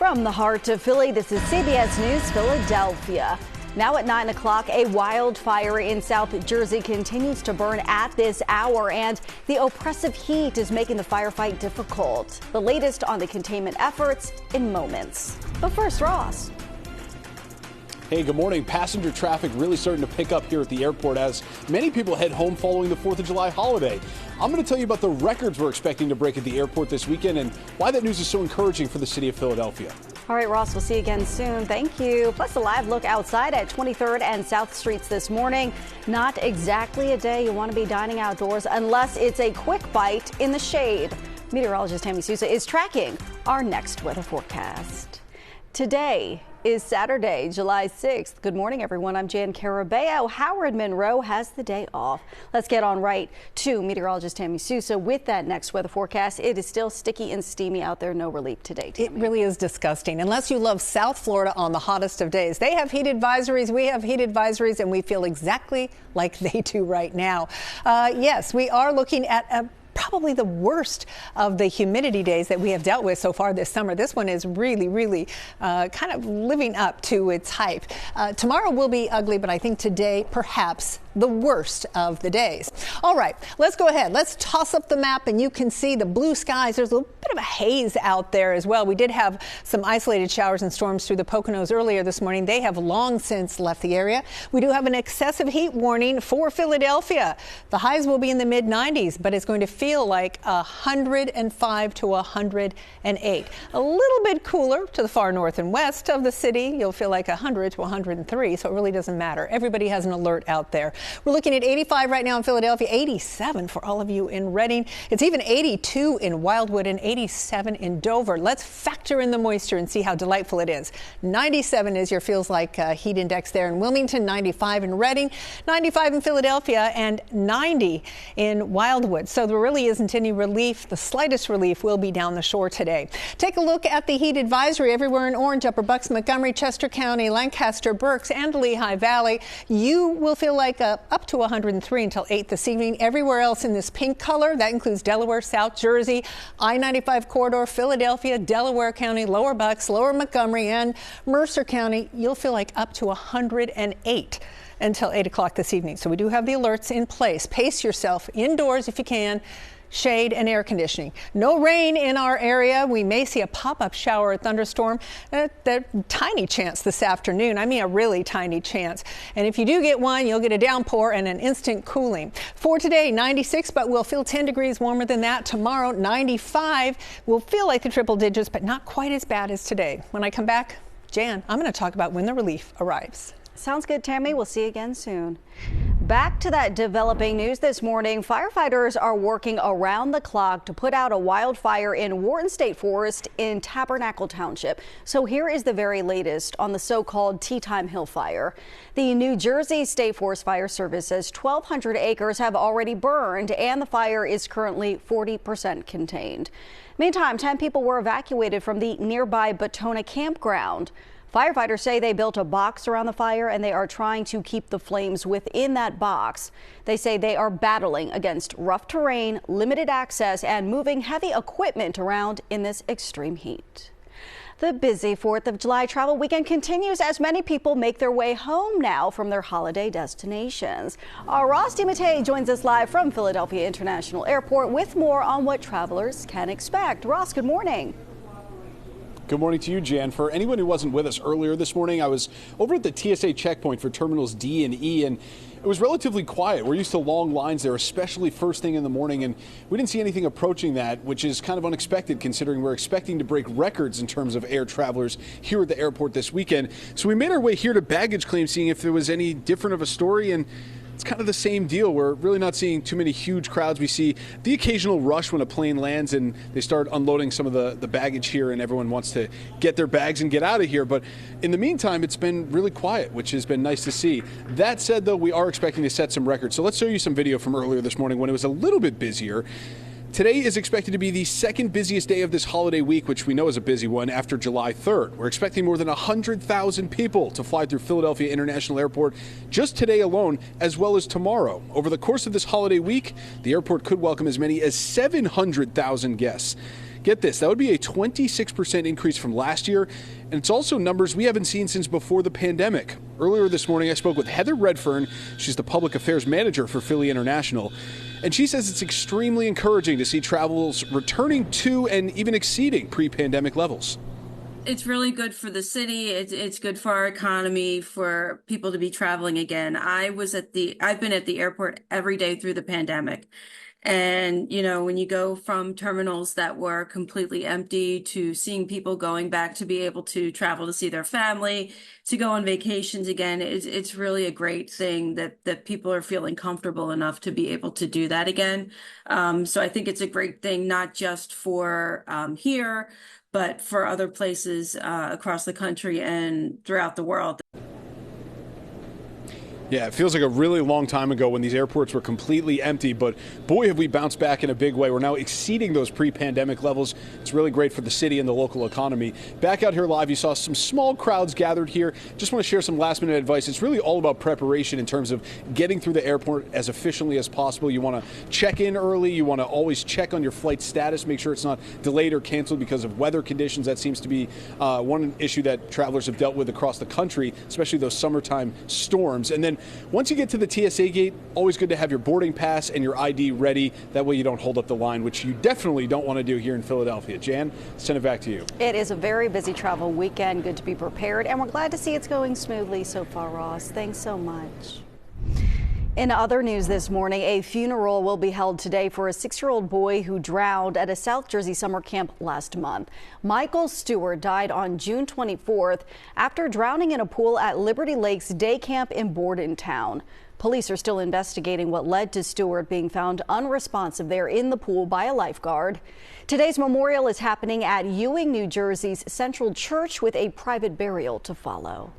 From the heart of Philly, this is CBS News Philadelphia. Now at 9 o'clock, a wildfire in South Jersey continues to burn at this hour, and the oppressive heat is making the firefight difficult. The latest on the containment efforts in moments. But first, Ross. Hey, good morning. Passenger traffic really starting to pick up here at the airport as many people head home following the 4th of July holiday. I'm going to tell you about the records we're expecting to break at the airport this weekend and why that news is so encouraging for the city of Philadelphia. All right, Ross, we'll see you again soon. Thank you. Plus, a live look outside at 23rd and South Streets this morning. Not exactly a day you want to be dining outdoors unless it's a quick bite in the shade. Meteorologist Tammy Sousa is tracking our next weather forecast. Today is Saturday, July 6th. Good morning, everyone. I'm Jan Carabeo. Howard Monroe has the day off. Let's get on right to meteorologist Tammy Sousa with that next weather forecast. It is still sticky and steamy out there. No relief today, Tammy. It really is disgusting. Unless you love South Florida on the hottest of days. They have heat advisories. We have heat advisories, and we feel exactly like they do right now. Yes, we are looking at probably the worst of the humidity days that we have dealt with so far this summer. This one is really kind of living up to its hype. Tomorrow will be ugly, but I think today perhaps the worst of the days. All right, let's go ahead. Let's toss up the map and you can see the blue skies. There's a little bit of a haze out there as well. We did have some isolated showers and storms through the Poconos earlier this morning. They have long since left the area. We do have an excessive heat warning for Philadelphia. The highs will be in the mid 90s, but it's going to feel like 105 to 108. A little bit cooler to the far north and west of the city. You'll feel like 100 to 103, so it really doesn't matter. Everybody has an alert out there. We're looking at 85 right now in Philadelphia, 87 for all of you in Reading. It's even 82 in Wildwood and 87 in Dover. Let's factor in the moisture and see how delightful it is. 97 is your feels like heat index there in Wilmington, 95 in Reading, 95 in Philadelphia, and 90 in Wildwood. So there really isn't any relief. The slightest relief will be down the shore today. Take a look at the heat advisory everywhere in orange: Upper Bucks, Montgomery, Chester County, Lancaster, Berks, and Lehigh Valley. You will feel like up to 103 until 8 this evening. Everywhere else in this pink color, that includes Delaware, South Jersey, I-95 corridor, Philadelphia, Delaware County, Lower Bucks, Lower Montgomery, and Mercer County. You'll feel like up to 108 until 8 o'clock this evening. So we do have the alerts in place. Pace yourself indoors if you can. Shade and air conditioning. No rain in our area. We may see a pop-up shower or thunderstorm. A tiny chance this afternoon. I mean, a really tiny chance. And if you do get one, you'll get a downpour and an instant cooling. For today, 96, but we'll feel 10 degrees warmer than that. Tomorrow, 95. We'll feel like the triple digits, but not quite as bad as today. When I come back, Jan, I'm going to talk about when the relief arrives. Sounds good, Tammy. We'll see you again soon. Back to that developing news this morning. Firefighters are working around the clock to put out a wildfire in Wharton State Forest in Tabernacle Township. So here is the very latest on the so-called Tea Time Hill fire. The New Jersey State Forest Fire Service says 1,200 acres have already burned and the fire is currently 40% contained. Meantime, 10 people were evacuated from the nearby Batona campground. Firefighters say they built a box around the fire and they are trying to keep the flames within that box. They say they are battling against rough terrain, limited access, and moving heavy equipment around in this extreme heat. The busy 4th of July travel weekend continues as many people make their way home now from their holiday destinations. Our Ross DeMattei joins us live from Philadelphia International Airport with more on what travelers can expect. Ross, good morning. Good morning to you, Jan. For anyone who wasn't with us earlier this morning, I was over at the TSA checkpoint for Terminals D and E, and it was relatively quiet. We're used to long lines there, especially first thing in the morning, and we didn't see anything approaching that, which is kind of unexpected considering we're expecting to break records in terms of air travelers here at the airport this weekend. So we made our way here to baggage claim, seeing if there was any different of a story, and it's kind of the same deal. We're really not seeing too many huge crowds. We see the occasional rush when a plane lands and they start unloading some of the baggage here and everyone wants to get their bags and get out of here. But in the meantime, it's been really quiet, which has been nice to see. That said, though, we are expecting to set some records. So let's show you some video from earlier this morning when it was a little bit busier. Today is expected to be the second busiest day of this holiday week, which we know is a busy one, after July 3rd. We're expecting more than 100,000 people to fly through Philadelphia International Airport just today alone, as well as tomorrow. Over the course of this holiday week, the airport could welcome as many as 700,000 guests. Get this, that would be a 26% increase from last year, and it's also numbers we haven't seen since before the pandemic. Earlier this morning, I spoke with Heather Redfern. She's the public affairs manager for Philly International, and she says it's extremely encouraging to see travels returning to and even exceeding pre-pandemic levels. It's really good for the city. It's good for our economy, for people to be traveling again. I've been at the airport every day through the pandemic. And, you know, when you go from terminals that were completely empty to seeing people going back to be able to travel to see their family, to go on vacations again, it's really a great thing that people are feeling comfortable enough to be able to do that again. So I think it's a great thing, not just for here, but for other places across the country and throughout the world. Yeah, it feels like a really long time ago when these airports were completely empty, but boy, have we bounced back in a big way. We're now exceeding those pre-pandemic levels. It's really great for the city and the local economy. Back out here live, you saw some small crowds gathered here. Just want to share some last-minute advice. It's really all about preparation in terms of getting through the airport as efficiently as possible. You want to check in early. You want to always check on your flight status, make sure it's not delayed or canceled because of weather conditions. That seems to be one issue that travelers have dealt with across the country, especially those summertime storms. And then once you get to the TSA gate, always good to have your boarding pass and your ID ready. That way you don't hold up the line, which you definitely don't want to do here in Philadelphia. Jan, send it back to you. It is a very busy travel weekend. Good to be prepared, and we're glad to see it's going smoothly so far, Ross. Thanks so much. In other news this morning, a funeral will be held today for a 6-year-old boy who drowned at a South Jersey summer camp last month. Michael Stewart died on June 24th after drowning in a pool at Liberty Lakes Day Camp in Bordentown. Police are still investigating what led to Stewart being found unresponsive there in the pool by a lifeguard. Today's memorial is happening at Ewing, New Jersey's Central Church with a private burial to follow.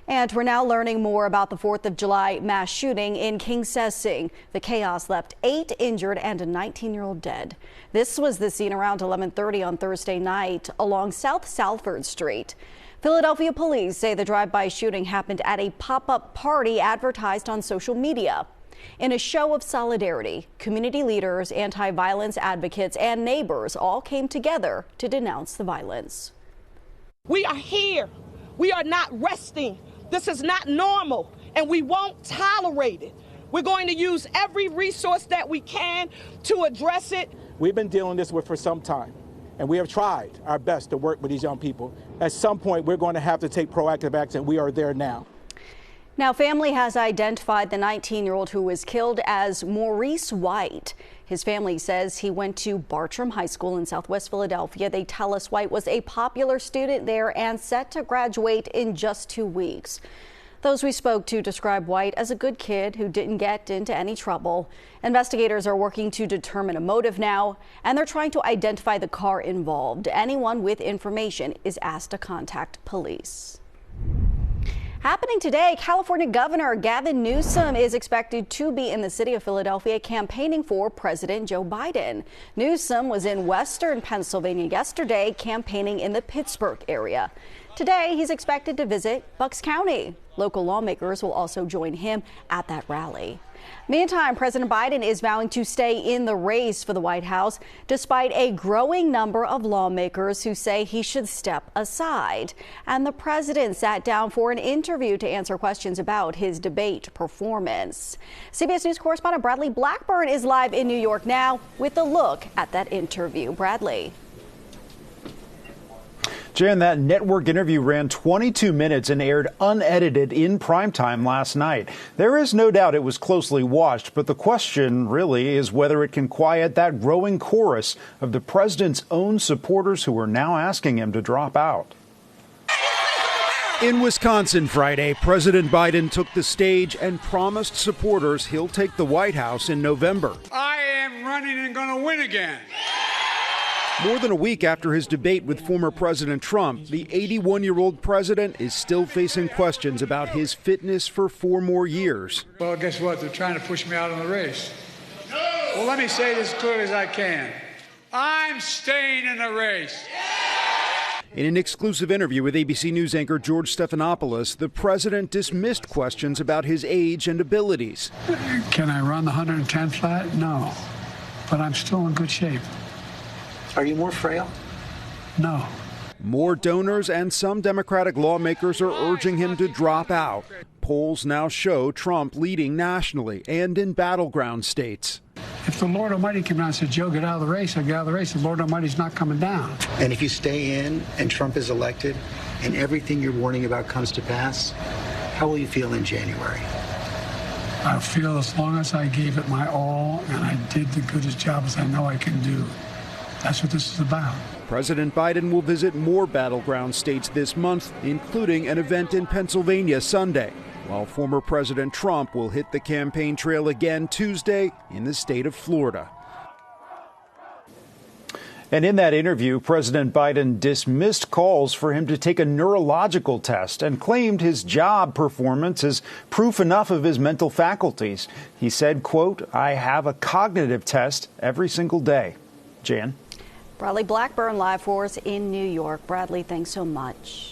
And we're now learning more about the 4th of July mass shooting in King Sessing. The chaos left 8 injured and a 19-year-old dead. This was the scene around 11:30 on Thursday night along South Salford Street. Philadelphia police say the drive-by shooting happened at a pop-up party advertised on social media. In a show of solidarity, community leaders, anti-violence advocates, and neighbors all came together to denounce the violence. We are here. We are not resting. This is not normal, and we won't tolerate it. We're going to use every resource that we can to address it. We've been dealing this with for some time, and we have tried our best to work with these young people. At some point, we're going to have to take proactive action. We are there now. Now, family has identified the 19-year-old who was killed as Maurice White. His family says he went to Bartram High School in Southwest Philadelphia. They tell us White was a popular student there and set to graduate in just 2 weeks. Those we spoke to describe White as a good kid who didn't get into any trouble. Investigators are working to determine a motive now, and they're trying to identify the car involved. Anyone with information is asked to contact police. Happening today, California Governor Gavin Newsom is expected to be in the city of Philadelphia campaigning for President Joe Biden. Newsom was in western Pennsylvania yesterday campaigning in the Pittsburgh area. Today, he's expected to visit Bucks County. Local lawmakers will also join him at that rally. Meantime, President Biden is vowing to stay in the race for the White House, despite a growing number of lawmakers who say he should step aside. And the president sat down for an interview to answer questions about his debate performance. CBS News correspondent Bradley Blackburn is live in New York now with a look at that interview. Bradley. Jan, that network interview ran 22 minutes and aired unedited in primetime last night. There is no doubt it was closely watched, but the question really is whether it can quiet that growing chorus of the president's own supporters who are now asking him to drop out. In Wisconsin Friday, President Biden took the stage and promised supporters he'll take the White House in November. I am running and going to win again. More than a week after his debate with former President Trump, the 81-year-old president is still facing questions about his fitness for 4 more years. Well, guess what? They're trying to push me out of the race. Well, let me say this as clearly as I can. I'm staying in the race. In an exclusive interview with ABC News anchor George Stephanopoulos, the president dismissed questions about his age and abilities. Can I run the 110 flat? No, but I'm still in good shape. Are you more frail? No. More donors and some Democratic lawmakers are urging him to drop out. Polls now show Trump leading nationally and in battleground states. If the Lord Almighty came down and said, Joe, get out of the race, I'd get out of the race. The Lord Almighty's not coming down. And if you stay in and Trump is elected and everything you're warning about comes to pass, how will you feel in January? I feel as long as I gave it my all and I did the goodest job as I know I can do. That's what this is about. President Biden will visit more battleground states this month, including an event in Pennsylvania Sunday, while former President Trump will hit the campaign trail again Tuesday in the state of Florida. And in that interview, President Biden dismissed calls for him to take a neurological test and claimed his job performance is proof enough of his mental faculties. He said, quote, I have a cognitive test every single day. Jan? Bradley Blackburn live for us in New York. Bradley, thanks so much.